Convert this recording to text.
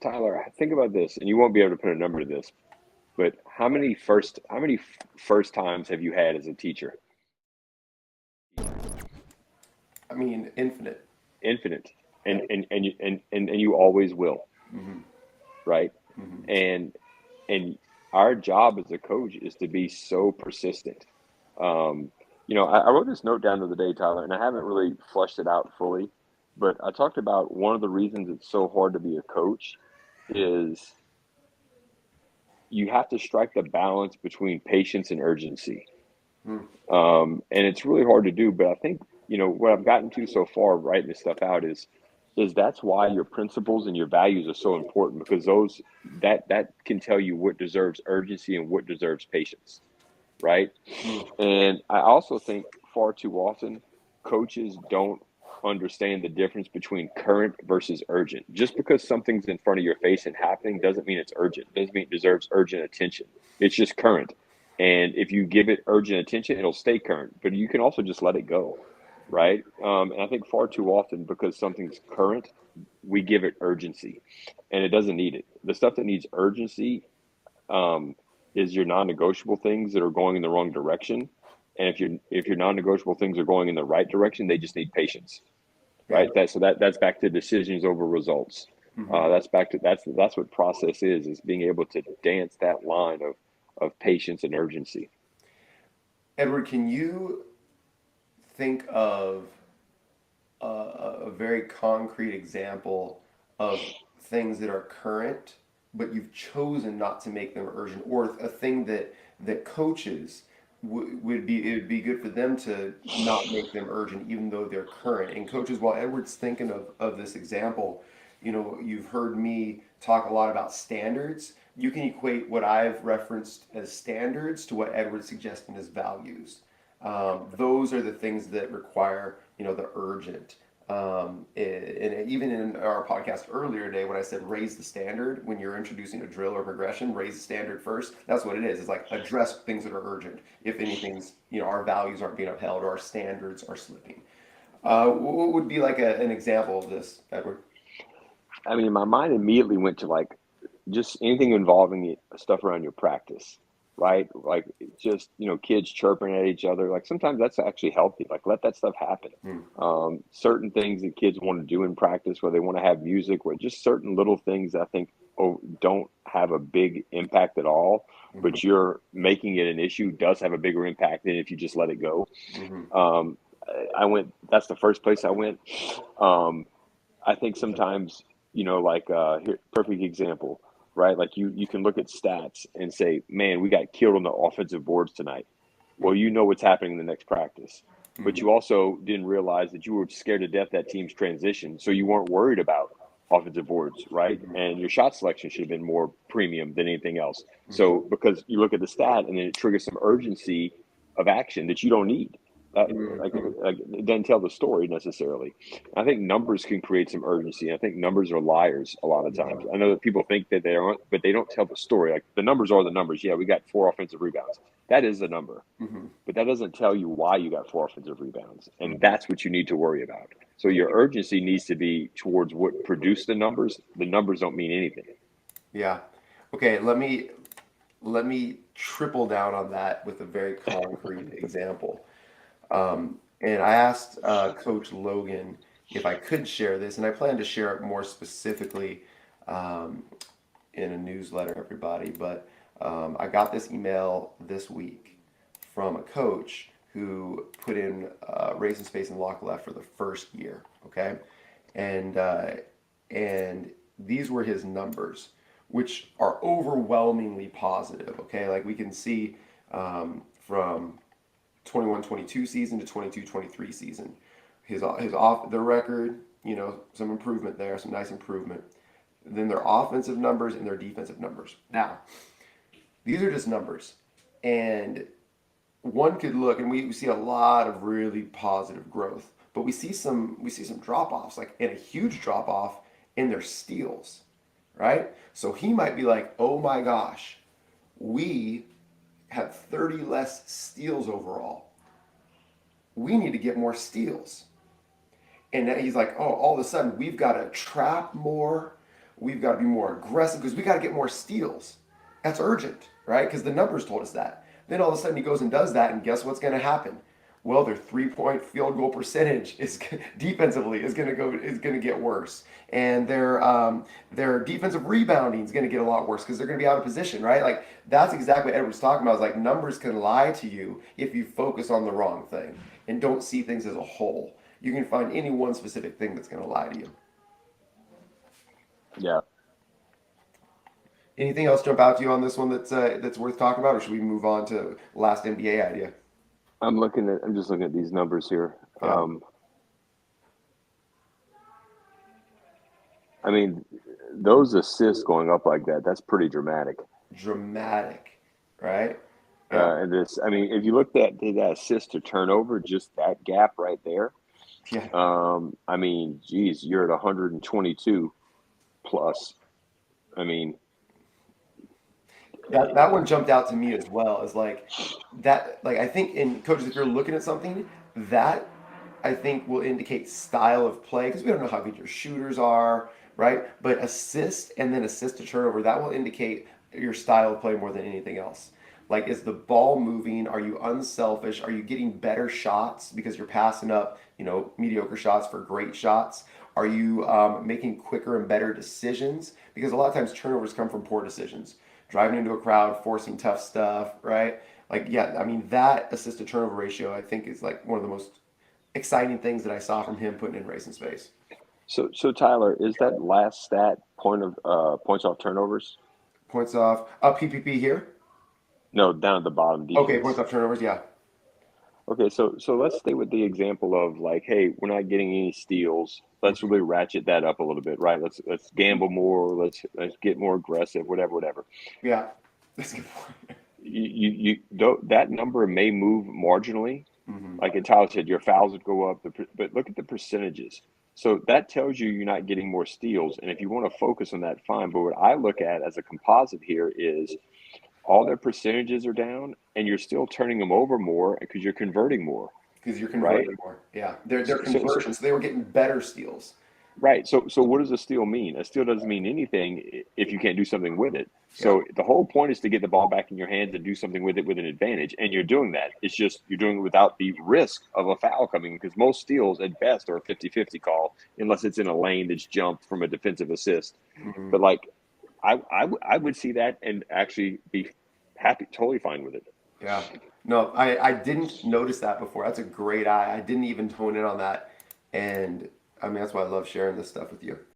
Tyler, think about this, and you won't be able to put a number to this, but how many first times have you had as a teacher? I mean, infinite. Infinite, and Yeah. you always will, Hmm. right? Hmm. And and our job as a coach is to be so persistent. Um, I wrote this note down the other day, Tyler, and I haven't really fleshed it out fully, but I talked about one of the reasons it's so hard to be a coach is you have to strike the balance between patience and urgency. Hmm. And it's really hard to do, but I think, what I've gotten to so far writing this stuff out is that's why your principles and your values are so important because that can tell you what deserves urgency and what deserves patience, right? Hmm. And I also think far too often coaches don't understand the difference between current versus urgent. Just because something's in front of your face and happening doesn't mean it's urgent. Doesn't mean it deserves urgent attention. It's just current. And if you give it urgent attention, it'll stay current. But you can also just let it go, right? And I think far too often because something's current, we give it urgency, and it doesn't need it. The stuff that needs urgency um, is your non-negotiable things that are going in the wrong direction. And if your non-negotiable things are going in the right direction, they just need patience, Yeah. right? That's back to decisions over results. Hmm. That's back to that's what process is being able to dance that line of patience and urgency. Edward, can you think of a very concrete example of things that are current, but you've chosen not to make them urgent, or a thing that coaches would be it would be good for them to not make them urgent, even though they're current. And coaches, while Edward's thinking of this example, you've heard me talk a lot about standards. You can equate what I've referenced as standards to what Edward's suggesting as values. Those are the things that require, the urgent. And even in our podcast earlier today, when I said raise the standard, when you're introducing a drill or progression, raise the standard first. That's what it is. It's like address things that are urgent. If anything's, our values aren't being upheld or our standards are slipping. What would be like an example of this, Edward? I mean, my mind immediately went to like just anything involving stuff around your practice, right? Like just, kids chirping at each other. Like sometimes that's actually healthy. Like let that stuff happen. Hmm. Certain things that kids want to do in practice, where they want to have music, where just certain little things I think don't have a big impact at all, Hmm. but you're making it an issue does have a bigger impact than if you just let it go. Hmm. Um, that's the first place I went. Um, I think sometimes, like here, perfect example, right? Like you can look at stats and say, man, we got killed on the offensive boards tonight. Well, you know what's happening in the next practice, but Hmm. you also didn't realize that you were scared to death that team's transition, so you weren't worried about offensive boards, right? Hmm. And your shot selection should have been more premium than anything else. Hmm. So because you look at the stat and then it triggers some urgency of action that you don't need. Hmm. Like it doesn't tell the story necessarily. I think numbers can create some urgency. I think numbers are liars a lot of times. I know that people think that they aren't, but they don't tell the story. Like the numbers are the numbers. Yeah, we got 4 offensive rebounds. That is the number, Hmm. but that doesn't tell you why you got 4 offensive rebounds. And Hmm. that's what you need to worry about. So your urgency needs to be towards what produced the numbers. The numbers don't mean anything. Yeah. Okay, let me triple down on that with a very concrete example. And I asked Coach Logan if I could share this, and I plan to share it more specifically um, in a newsletter, everybody. But I got this email this week from a coach who put in race and space and lock left for the first year. Okay, and and these were his numbers, which are overwhelmingly positive. Okay, like we can see from 21-22 season to 22-23 season. His off the record, some improvement there, some nice improvement. Then their offensive numbers and their defensive numbers. Now, these are just numbers. And one could look and we see a lot of really positive growth, but we see some drop-offs, like and a huge drop-off in their steals, right? So he might be like, "Oh my gosh, we have 30 less steals overall. We need to get more steals." And he's like, oh, all of a sudden we've got to trap more. We've got to be more aggressive because we got to get more steals. That's urgent, right? Because the numbers told us that. Then all of a sudden he goes and does that, and guess what's going to happen? Well, their 3-point field goal percentage is defensively is going to get worse, and their defensive rebounding is going to get a lot worse because they're going to be out of position, right? Like that's exactly what Edward's talking about. Is like numbers can lie to you if you focus on the wrong thing and don't see things as a whole. You can find any one specific thing that's going to lie to you. Yeah. Anything else jump out to you on this one that's worth talking about, or should we move on to last NBA idea? I'm just looking at these numbers here. Yeah, I mean, those assists going up like that, that's pretty dramatic. dramatic, right? Yeah, And this, I mean, if you looked at that assist to turnover, just that gap right there. yeah. I mean, geez, you're at 122 plus. I mean, That one jumped out to me as well as like that. Like I think in coaches, if you're looking at something that I think will indicate style of play because we don't know how good your shooters are, right? But assist and then assist to turnover that will indicate your style of play more than anything else. Like, is the ball moving? Are you unselfish? Are you getting better shots because you're passing up, mediocre shots for great shots? Are you making quicker and better decisions? Because a lot of times turnovers come from poor decisions. Driving into a crowd, forcing tough stuff, right? Like, yeah, I mean, that assist to turnover ratio, I think, is like one of the most exciting things that I saw from him putting in racing space. so Tyler, is that last stat points off turnovers? Points off, PPP here. No, down at the bottom, Okay, points defense. off turnovers, yeah. Okay, so let's stay with the example of like, hey, we're not getting any steals. Let's really ratchet that up a little bit, right? Let's gamble more. Let's get more aggressive, whatever. Yeah, that's a good point. That number may move marginally. Hmm. Like Tyler said, your fouls would go up, but look at the percentages. So that tells you you're not getting more steals. And if you want to focus on that, fine. But what I look at as a composite here is all their percentages are down, and you're still turning them over more because you're converting more, Because you're right? converting more. Yeah, they're So conversions. They were getting better steals. right. So what does a steal mean? A steal doesn't mean anything if you can't do something with it. Yeah. So the whole point is to get the ball back in your hands and do something with it with an advantage. And you're doing that. It's just you're doing it without the risk of a foul coming because most steals at best are a 50-50 call unless it's in a lane that's jumped from a defensive assist. Hmm. But like I would see that and actually be happy, totally fine with it. Yeah. No, I didn't notice that before. That's a great eye. I didn't even hone in on that. And I mean, that's why I love sharing this stuff with you.